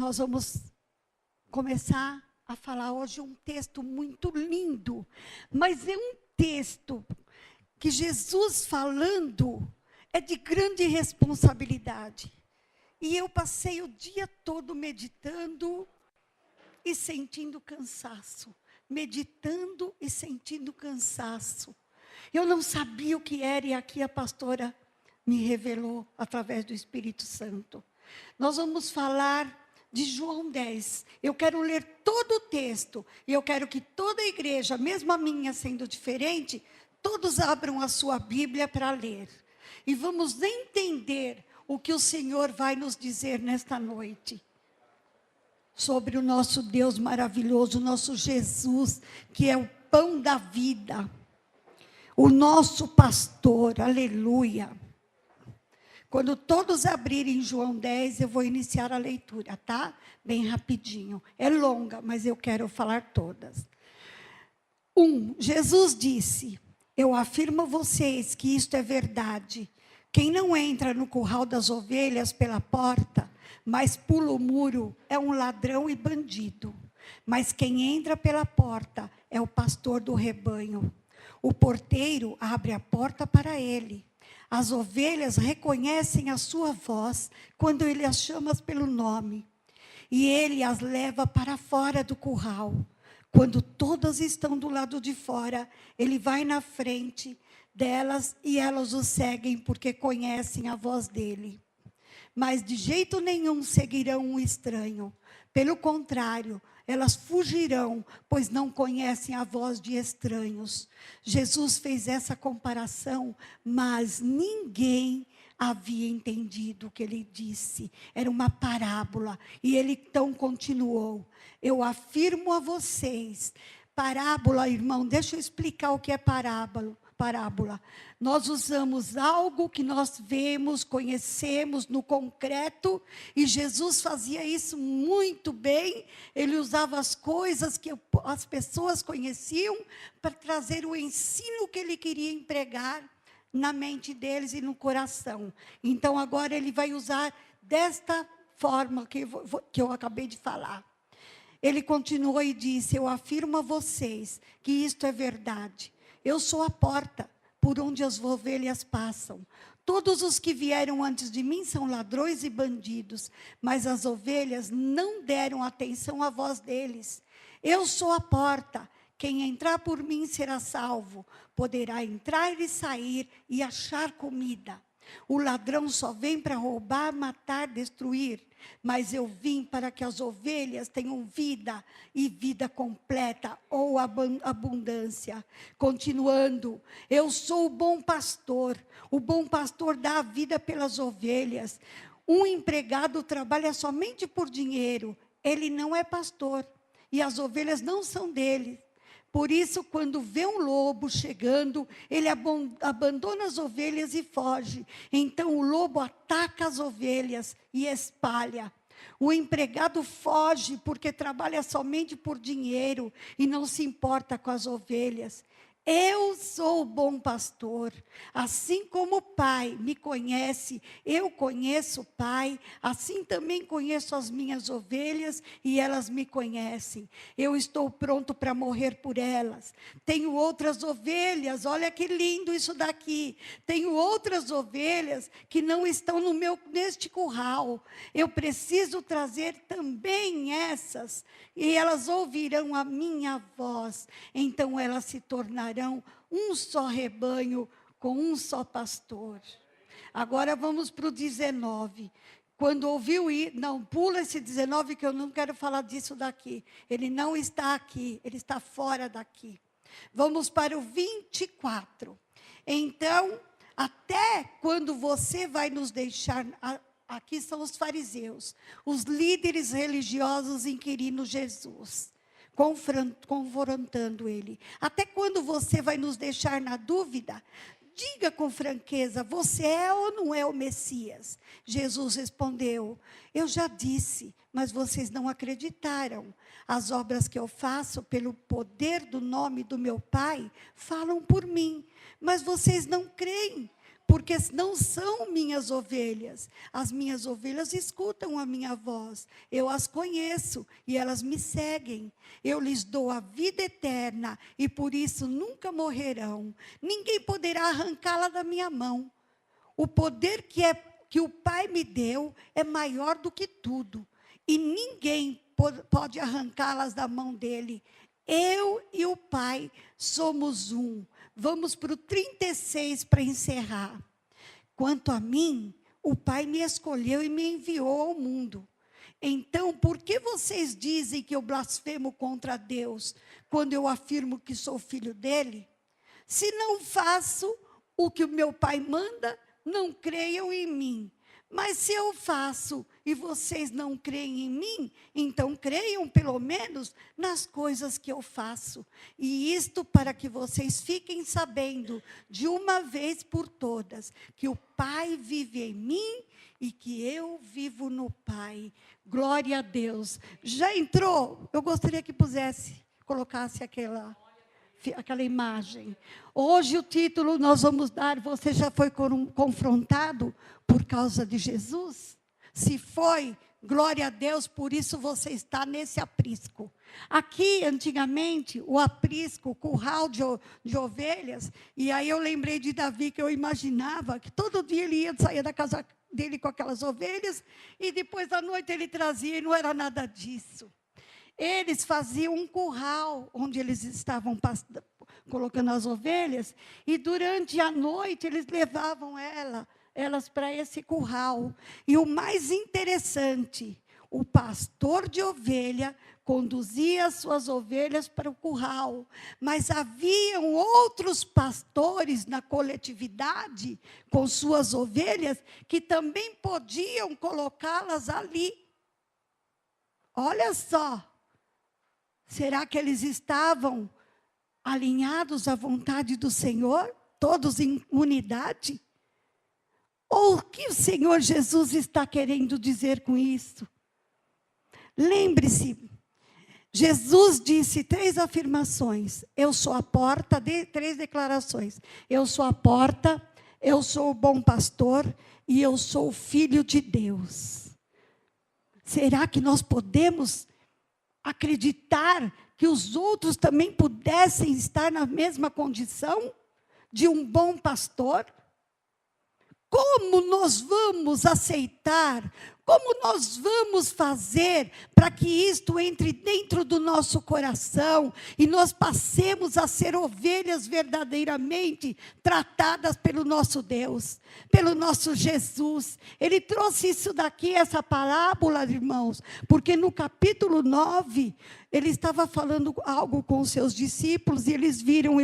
Nós vamos começar a falar hoje um texto muito lindo, mas é um texto que Jesus falando é de grande responsabilidade. E eu passei o dia todo meditando e sentindo cansaço. Meditando e sentindo cansaço. Eu não sabia o que era e aqui a pastora me revelou através do Espírito Santo. Nós vamos falar de João 10. Eu quero ler todo o texto e eu quero que toda a igreja, mesmo a minha sendo diferente, todos abram a sua Bíblia para ler. E vamos entender o que o Senhor vai nos dizer nesta noite. Sobre o nosso Deus maravilhoso, o nosso Jesus, que é o pão da vida. O nosso pastor, aleluia. Quando todos abrirem João 10, eu vou iniciar a leitura, tá? Bem rapidinho. É longa, mas eu quero falar todas. 1. Jesus disse: eu afirmo a vocês que isto é verdade. Quem não entra no curral das ovelhas pela porta, mas pula o muro, é um ladrão e bandido. Mas quem entra pela porta é o pastor do rebanho. O porteiro abre a porta para ele. As ovelhas reconhecem a sua voz quando ele as chama pelo nome. E ele as leva para fora do curral. Quando todas estão do lado de fora, ele vai na frente delas e elas o seguem porque conhecem a voz dele. Mas de jeito nenhum seguirão um estranho. Pelo contrário, elas fugirão, pois não conhecem a voz de estranhos. Jesus fez essa comparação, mas ninguém havia entendido o que ele disse. Era uma parábola. E ele então continuou: eu afirmo a vocês. Parábola, irmão, deixa eu explicar o que é parábola. Nós usamos algo que nós vemos, conhecemos no concreto, e Jesus fazia isso muito bem. Ele usava as coisas que as pessoas conheciam para trazer o ensino que ele queria empregar na mente deles e no coração. Então agora ele vai usar desta forma que eu acabei de falar. Ele continuou e disse: eu afirmo a vocês que isto é verdade. Eu sou a porta por onde as ovelhas passam. Todos os que vieram antes de mim são ladrões e bandidos, mas as ovelhas não deram atenção à voz deles. Eu sou a porta. Quem entrar por mim será salvo. Poderá entrar e sair e achar comida. O ladrão só vem para roubar, matar, destruir. Mas eu vim para que as ovelhas tenham vida, e vida completa, ou abundância. Continuando, eu sou o bom pastor. O bom pastor dá a vida pelas ovelhas. Um empregado trabalha somente por dinheiro. Ele não é pastor, e as ovelhas não são dele. Por isso, quando vê um lobo chegando, ele abandona as ovelhas e foge. Então, o lobo ataca as ovelhas e espalha. O empregado foge porque trabalha somente por dinheiro e não se importa com as ovelhas. Eu sou o bom pastor, assim como o Pai me conhece, eu conheço o Pai, assim também conheço as minhas ovelhas e elas me conhecem. Eu estou pronto para morrer por elas. Tenho outras ovelhas, olha que lindo isso daqui. Tenho outras ovelhas que não estão neste curral. Eu preciso trazer também essas e elas ouvirão a minha voz. Então elas se tornarão um só rebanho com um só pastor. Agora vamos para o 19. Quando ouviu ir, não, pula esse 19 que eu não quero falar disso daqui. Ele não está aqui, ele está fora daqui. Vamos para o 24. Então, até quando você vai nos deixar... Aqui são os fariseus, os líderes religiosos inquirindo Jesus, confrontando ele. Até quando você vai nos deixar na dúvida? Diga com franqueza, você é ou não é o Messias? Jesus respondeu: eu já disse, mas vocês não acreditaram. As obras que eu faço pelo poder do nome do meu Pai falam por mim, mas vocês não creem. porque não são minhas ovelhas. As minhas ovelhas escutam a minha voz. Eu as conheço e elas me seguem. Eu lhes dou a vida eterna e por isso nunca morrerão. Ninguém poderá arrancá-la da minha mão. O poder que o Pai me deu é maior do que tudo. E ninguém pode arrancá-las da mão dele. Eu e o Pai somos um. Vamos para o 36 para encerrar. Quanto a mim, o Pai me escolheu e me enviou ao mundo. Então, por que vocês dizem que eu blasfemo contra Deus, quando eu afirmo que sou filho dele? Se não faço o que o meu Pai manda, não creiam em mim. Mas se eu faço e vocês não creem em mim, então creiam pelo menos nas coisas que eu faço. E isto para que vocês fiquem sabendo de uma vez por todas que o Pai vive em mim e que eu vivo no Pai. Glória a Deus. Já entrou? Eu gostaria que colocasse aquela imagem. Hoje o título nós vamos dar, você já foi confrontado por causa de Jesus? Se foi, glória a Deus, por isso você está nesse aprisco. Aqui, antigamente, o aprisco, o curral de ovelhas, e aí eu lembrei de Davi, que eu imaginava que todo dia ele ia sair da casa dele com aquelas ovelhas, e depois da noite ele trazia, e não era nada disso. Eles faziam um curral, onde eles estavam colocando as ovelhas, e durante a noite eles levavam elas para esse curral. E o mais interessante, o pastor de ovelha conduzia as suas ovelhas para o curral, mas haviam outros pastores na coletividade, com suas ovelhas, que também podiam colocá-las ali. Olha só, será que eles estavam alinhados à vontade do Senhor? Todos em unidade? Ou o que o Senhor Jesus está querendo dizer com isso? Lembre-se, Jesus disse 3 afirmações. Eu sou a porta, 3 declarações. Eu sou a porta, eu sou o bom pastor e eu sou o filho de Deus. Será que nós podemos acreditar que os outros também pudessem estar na mesma condição de um bom pastor? Como nós vamos aceitar? Como nós vamos fazer para que isto entre dentro do nosso coração e nós passemos a ser ovelhas verdadeiramente tratadas pelo nosso Deus, pelo nosso Jesus? Ele trouxe isso daqui, essa parábola, irmãos, porque no capítulo 9, ele estava falando algo com os seus discípulos e eles viram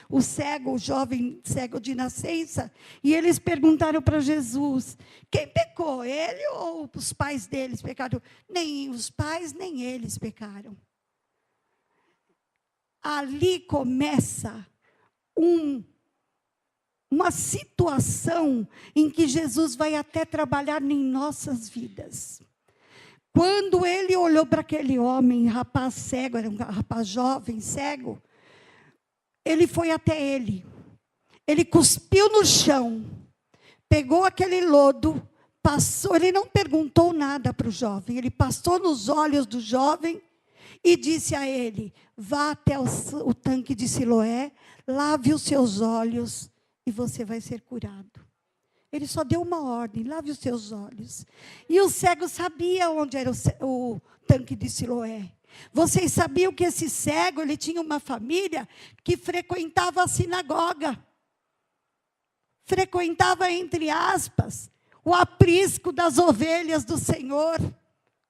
o cego, o jovem cego de nascença, e eles perguntaram para Jesus: quem pecou, ele ou os pais deles pecaram? Nem os pais, nem eles pecaram. Ali começa uma situação em que Jesus vai até trabalhar em nossas vidas. Quando ele olhou para aquele homem, rapaz cego, era um rapaz jovem, cego, ele foi até ele. Ele cuspiu no chão, pegou aquele lodo, passou, ele não perguntou nada para o jovem, ele passou nos olhos do jovem e disse a ele: vá até o tanque de Siloé, lave os seus olhos e você vai ser curado. Ele só deu uma ordem: lave os seus olhos. E o cego sabia onde era o tanque de Siloé. Vocês sabiam que esse cego, ele tinha uma família que frequentava a sinagoga. Frequentava, entre aspas, o aprisco das ovelhas do Senhor,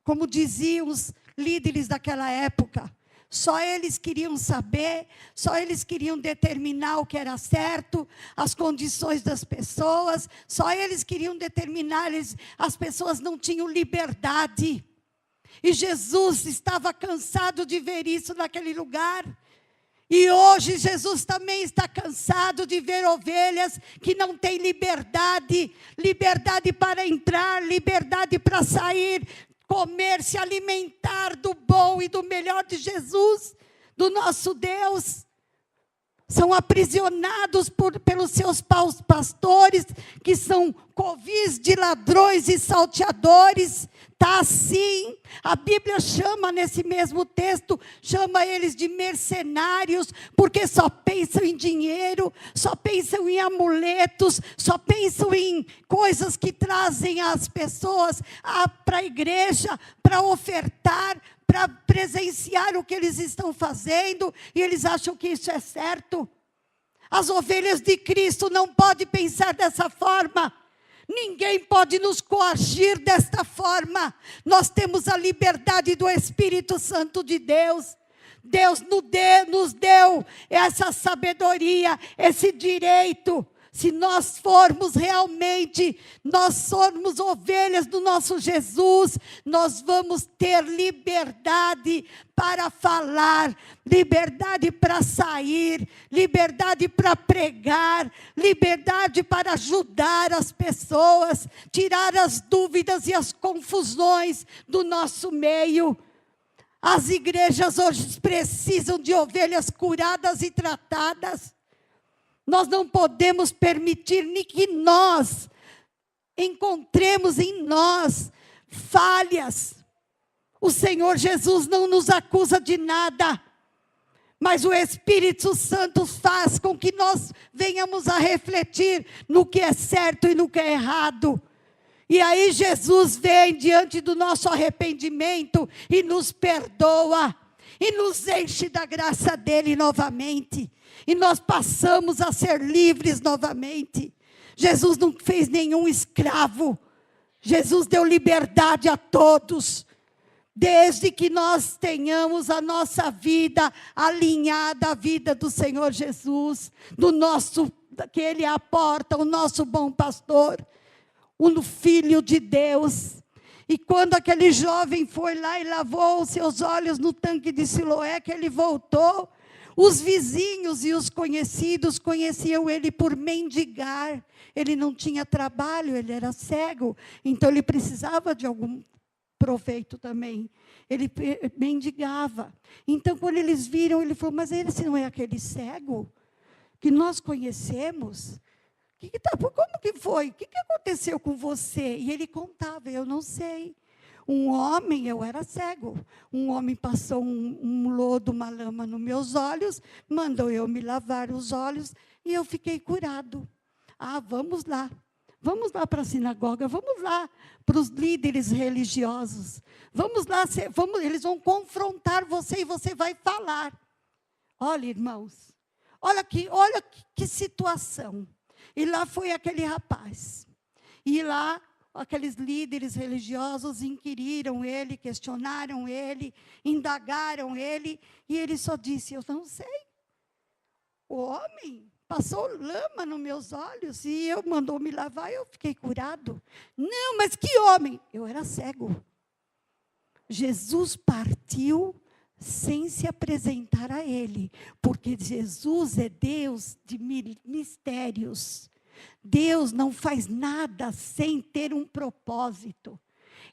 como diziam os líderes daquela época. Só eles queriam saber, só eles queriam determinar o que era certo, as condições das pessoas, só eles queriam determinar, as pessoas não tinham liberdade. E Jesus estava cansado de ver isso naquele lugar. E hoje Jesus também está cansado de ver ovelhas que não têm liberdade, liberdade para entrar, liberdade para sair, comer, se alimentar do bom e do melhor de Jesus, do nosso Deus. são aprisionados pelos seus pastores, que são covis de ladrões e salteadores. Está assim, a Bíblia chama nesse mesmo texto, chama eles de mercenários, porque só pensam em dinheiro, só pensam em amuletos, só pensam em coisas que trazem as pessoas para a igreja, para ofertar, para presenciar o que eles estão fazendo, e eles acham que isso é certo. As ovelhas de Cristo não podem pensar dessa forma. Ninguém pode nos coagir desta forma. Nós temos a liberdade do Espírito Santo de Deus. Deus nos deu essa sabedoria, esse direito. Se nós formos realmente, nós formos ovelhas do nosso Jesus, nós vamos ter liberdade para falar, liberdade para sair, liberdade para pregar, liberdade para ajudar as pessoas, tirar as dúvidas e as confusões do nosso meio. As igrejas hoje precisam de ovelhas curadas e tratadas. Nós não podemos permitir nem que nós encontremos em nós falhas. O Senhor Jesus não nos acusa de nada, mas o Espírito Santo faz com que nós venhamos a refletir no que é certo e no que é errado. E aí Jesus vem diante do nosso arrependimento e nos perdoa, e nos enche da graça dele novamente. E nós passamos a ser livres novamente. Jesus não fez nenhum escravo. Jesus deu liberdade a todos. Desde que nós tenhamos a nossa vida alinhada à vida do Senhor Jesus. Que Ele é a porta, o nosso bom pastor. O Filho de Deus. E quando aquele jovem foi lá e lavou os seus olhos no tanque de Siloé, que ele voltou, os vizinhos e os conhecidos conheciam ele por mendigar. Ele não tinha trabalho, ele era cego, então ele precisava de algum proveito também. Ele mendigava. Então, quando eles viram, ele falou, mas esse não é aquele cego que nós conhecemos? Como que foi? O que aconteceu com você? E ele contava, eu não sei. Um homem, eu era cego, um homem passou um lodo, uma lama nos meus olhos, mandou eu me lavar os olhos e eu fiquei curado. Vamos lá para a sinagoga, vamos lá para os líderes religiosos, vamos lá, eles vão confrontar você e você vai falar. Olha, irmãos, olha que situação. E lá foi aquele rapaz, e lá aqueles líderes religiosos inquiriram ele, questionaram ele, indagaram ele, e ele só disse, eu não sei. O homem passou lama nos meus olhos, e mandou me lavar, e eu fiquei curado. Não, mas que homem? Eu era cego. Jesus partiu sem se apresentar a ele, porque Jesus é Deus de mistérios. Deus não faz nada sem ter um propósito.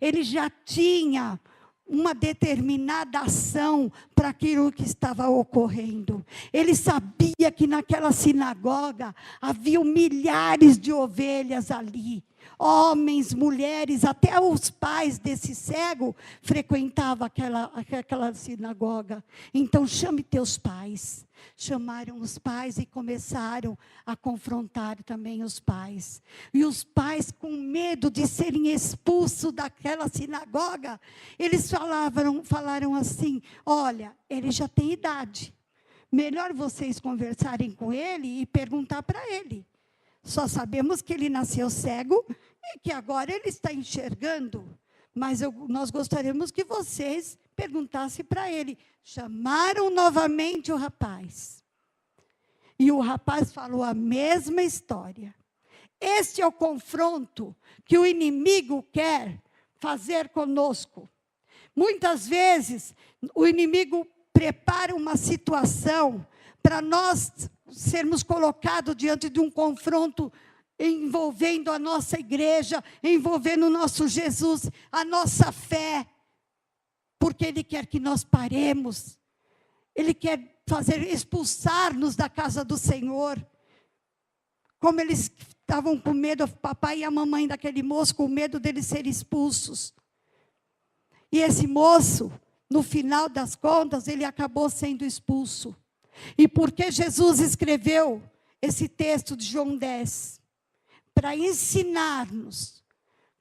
Ele já tinha uma determinada ação para aquilo que estava ocorrendo. Ele sabia que naquela sinagoga haviam milhares de ovelhas ali. Homens, mulheres, até os pais desse cego frequentavam aquela sinagoga. Então, chame teus pais. Chamaram os pais e começaram a confrontar também os pais. E os pais, com medo de serem expulsos daquela sinagoga, eles falaram assim, olha, ele já tem idade. Melhor vocês conversarem com ele e perguntar para ele. Só sabemos que ele nasceu cego e que agora ele está enxergando. Mas nós gostaríamos que vocês perguntassem para ele. Chamaram novamente o rapaz. E o rapaz falou a mesma história. Este é o confronto que o inimigo quer fazer conosco. Muitas vezes, o inimigo prepara uma situação para nós sermos colocados diante de um confronto envolvendo a nossa igreja, envolvendo o nosso Jesus, a nossa fé, porque Ele quer que nós paremos, Ele quer expulsar-nos da casa do Senhor. Como eles estavam com medo, o papai e a mamãe daquele moço, com medo deles serem expulsos. E esse moço, no final das contas, ele acabou sendo expulso. E por que Jesus escreveu esse texto de João 10? Para ensinar-nos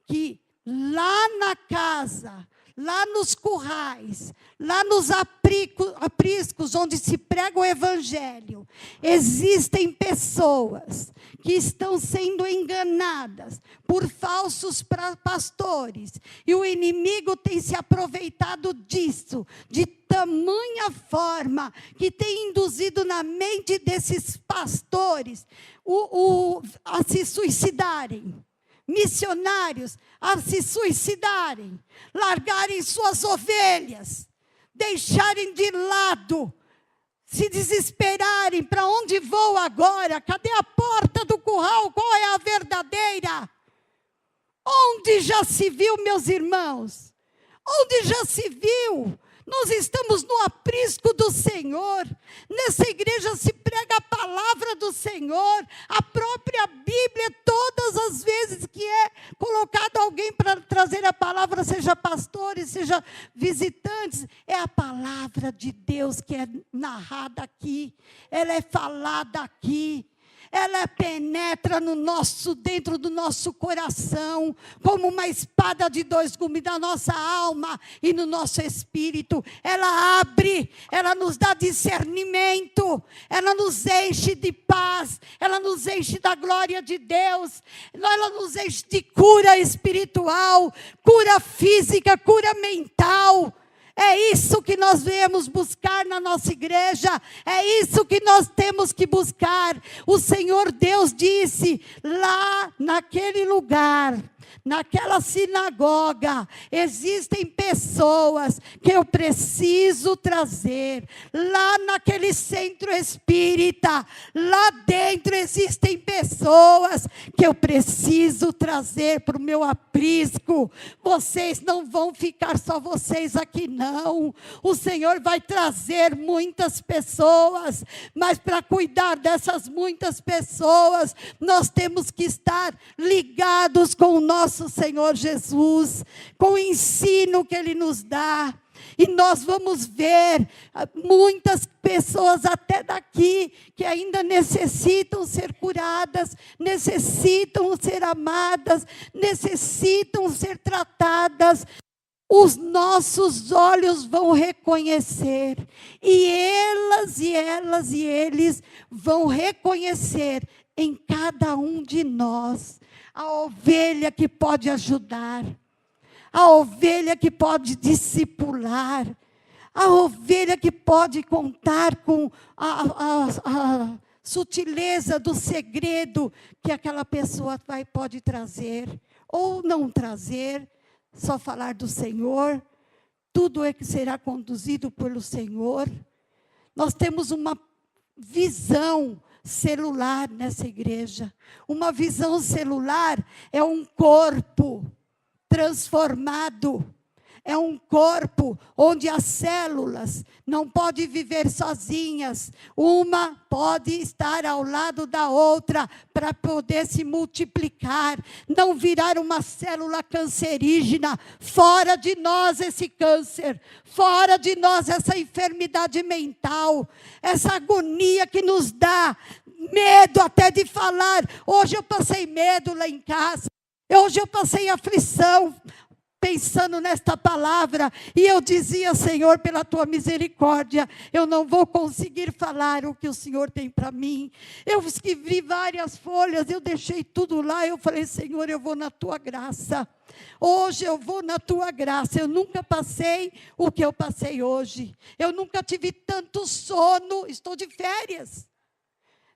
que lá na casa, lá nos currais, lá nos apriscos onde se prega o evangelho, existem pessoas que estão sendo enganadas por falsos pastores. E o inimigo tem se aproveitado disso, de tamanha forma, que tem induzido na mente desses pastores a se suicidarem. Missionários a se suicidarem, largarem suas ovelhas, deixarem de lado, se desesperarem. Para onde vou agora? Cadê a porta do curral? Qual é a verdadeira? Onde já se viu, meus irmãos? Onde já se viu? Nós estamos no aprisco do Senhor. Nessa igreja se prega a palavra do Senhor, a própria Bíblia. Todas as vezes que é colocado alguém para trazer a palavra, seja pastores, seja visitantes, é a palavra de Deus que é narrada aqui, ela é falada aqui. Ela penetra dentro do nosso coração, como uma espada de dois gumes, da nossa alma e no nosso espírito. Ela abre, ela nos dá discernimento, ela nos enche de paz, ela nos enche da glória de Deus, ela nos enche de cura espiritual, cura física, cura mental. É isso que nós viemos buscar na nossa igreja, é isso que nós temos que buscar. O Senhor Deus disse, lá naquele lugar, naquela sinagoga, existem pessoas que eu preciso trazer. Lá naquele centro espírita, lá dentro existem pessoas que eu preciso trazer para o meu aprisco. Vocês não vão ficar só vocês aqui, não. O Senhor vai trazer muitas pessoas, mas para cuidar dessas muitas pessoas, nós temos que estar ligados com o nosso Senhor Jesus, com o ensino que Ele nos dá. E nós vamos ver muitas pessoas até daqui que ainda necessitam ser curadas, necessitam ser amadas, necessitam ser tratadas. Os nossos olhos vão reconhecer, e elas e eles vão reconhecer em cada um de nós a ovelha que pode ajudar, a ovelha que pode discipular, a ovelha que pode contar com a sutileza do segredo que aquela pessoa pode trazer, ou não trazer, só falar do Senhor. Tudo é que será conduzido pelo Senhor. Nós temos uma visão celular nessa igreja. Uma visão celular é um corpo transformado. É um corpo onde as células não podem viver sozinhas. Uma pode estar ao lado da outra para poder se multiplicar. Não virar uma célula cancerígena. Fora de nós esse câncer. Fora de nós essa enfermidade mental. Essa agonia que nos dá medo até de falar. Hoje eu passei medo lá em casa. Hoje eu passei aflição, pensando nesta palavra, e eu dizia, Senhor, pela tua misericórdia, eu não vou conseguir falar o que o Senhor tem para mim. Eu escrevi várias folhas, eu deixei tudo lá, eu falei, Senhor, eu vou na tua graça. Hoje eu vou na tua graça. Eu nunca passei o que eu passei hoje. Eu nunca tive tanto sono, estou de férias.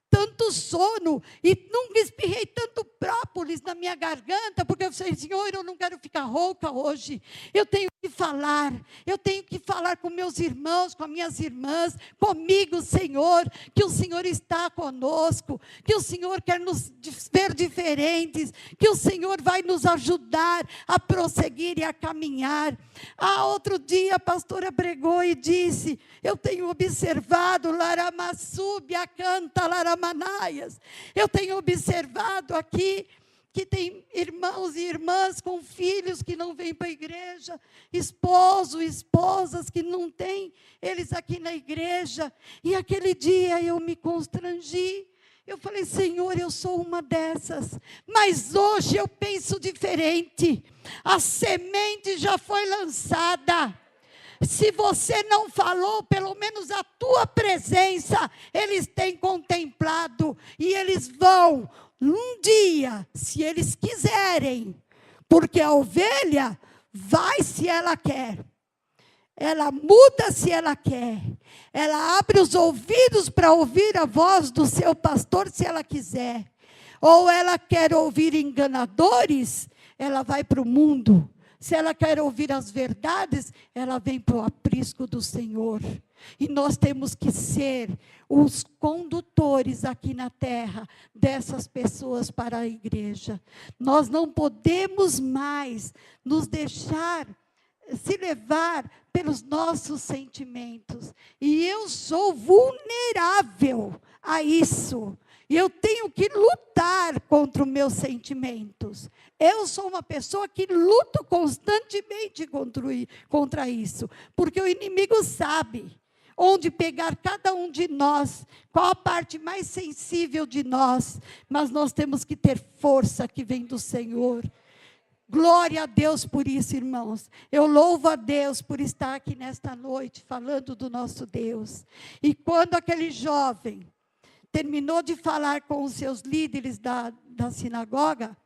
Tanto sono, e nunca espirrei tanto própolis na minha garganta, porque eu falei, Senhor, eu não quero ficar rouca hoje, eu tenho que falar, eu tenho que falar com meus irmãos, com as minhas irmãs, comigo, Senhor, que o Senhor está conosco, que o Senhor quer nos ver diferentes, que o Senhor vai nos ajudar a prosseguir e a caminhar. Outro dia a pastora pregou e disse, eu tenho observado, Laramassúbia canta Laramanaias, eu tenho observado aqui, que tem irmãos e irmãs com filhos que não vêm para a igreja, esposo, esposas que não têm eles aqui na igreja. E aquele dia eu me constrangi. Eu falei, Senhor, eu sou uma dessas. Mas hoje eu penso diferente. A semente já foi lançada. Se você não falou, pelo menos a tua presença, eles têm contemplado. E eles vão, um dia, se eles quiserem, porque a ovelha vai se ela quer. Ela muda se ela quer. Ela abre os ouvidos para ouvir a voz do seu pastor se ela quiser. Ou ela quer ouvir enganadores, ela vai para o mundo. Se ela quer ouvir as verdades, ela vem para o aprisco do Senhor. E nós temos que ser os condutores aqui na terra dessas pessoas para a igreja. Nós não podemos mais nos deixar se levar pelos nossos sentimentos. E eu sou vulnerável a isso. E eu tenho que lutar contra os meus sentimentos. Eu sou uma pessoa que luto constantemente contra isso. Porque o inimigo sabe onde pegar cada um de nós, qual a parte mais sensível de nós. Mas nós temos que ter força que vem do Senhor. Glória a Deus por isso, irmãos. Eu louvo a Deus por estar aqui nesta noite, falando do nosso Deus. E quando aquele jovem terminou de falar com os seus líderes da sinagoga,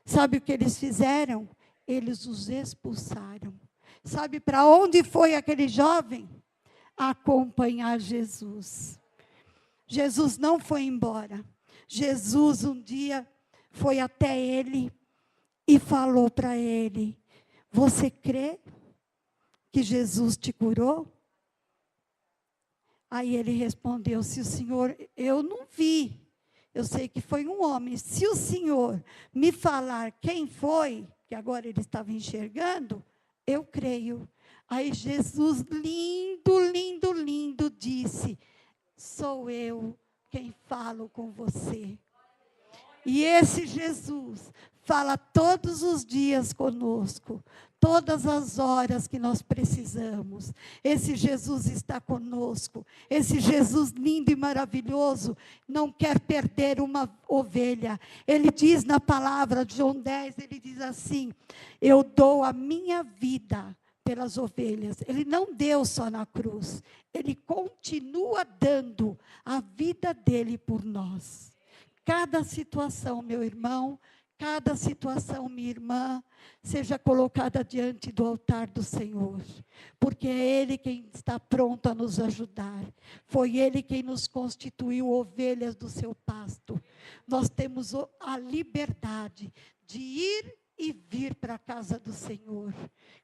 sabe o que eles fizeram? Eles os expulsaram. Sabe para onde foi aquele jovem? Acompanhar Jesus. Jesus não foi embora. Jesus um dia foi até ele e falou para ele, você crê que Jesus te curou? Aí ele respondeu, se o Senhor, eu não vi, eu sei que foi um homem, se o Senhor me falar quem foi, que agora ele estava enxergando, eu creio. Aí Jesus, lindo, lindo, lindo, disse, sou eu quem falo com você. E esse Jesus fala todos os dias conosco, todas as horas que nós precisamos. Esse Jesus está conosco. Esse Jesus lindo e maravilhoso não quer perder uma ovelha. Ele diz na palavra de João 10, ele diz assim, eu dou a minha vida pelas ovelhas. Ele não deu só na cruz, ele continua dando a vida dele por nós. Cada situação, meu irmão, cada situação, minha irmã, seja colocada diante do altar do Senhor, porque é Ele quem está pronto a nos ajudar. Foi Ele quem nos constituiu ovelhas do seu pasto. Nós temos a liberdade de ir e vir para a casa do Senhor.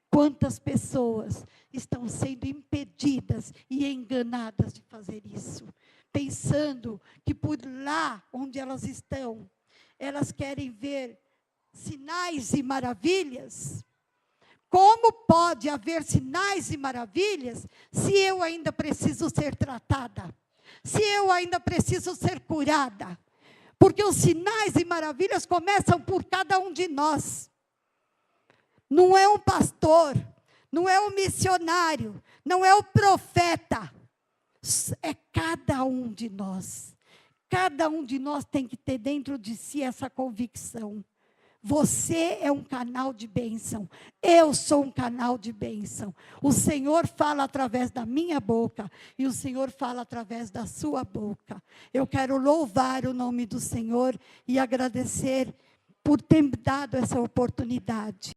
Quantas pessoas estão sendo impedidas e enganadas de fazer isso, pensando que por lá onde elas estão, elas querem ver sinais e maravilhas. Como pode haver sinais e maravilhas se eu ainda preciso ser tratada? Se eu ainda preciso ser curada? Porque os sinais e maravilhas começam por cada um de nós. Não é um pastor, não é um missionário, não é o profeta. É cada um de nós. Cada um de nós tem que ter dentro de si essa convicção. Você é um canal de bênção. Eu sou um canal de bênção. O Senhor fala através da minha boca e o Senhor fala através da sua boca. Eu quero louvar o nome do Senhor e agradecer por ter dado essa oportunidade.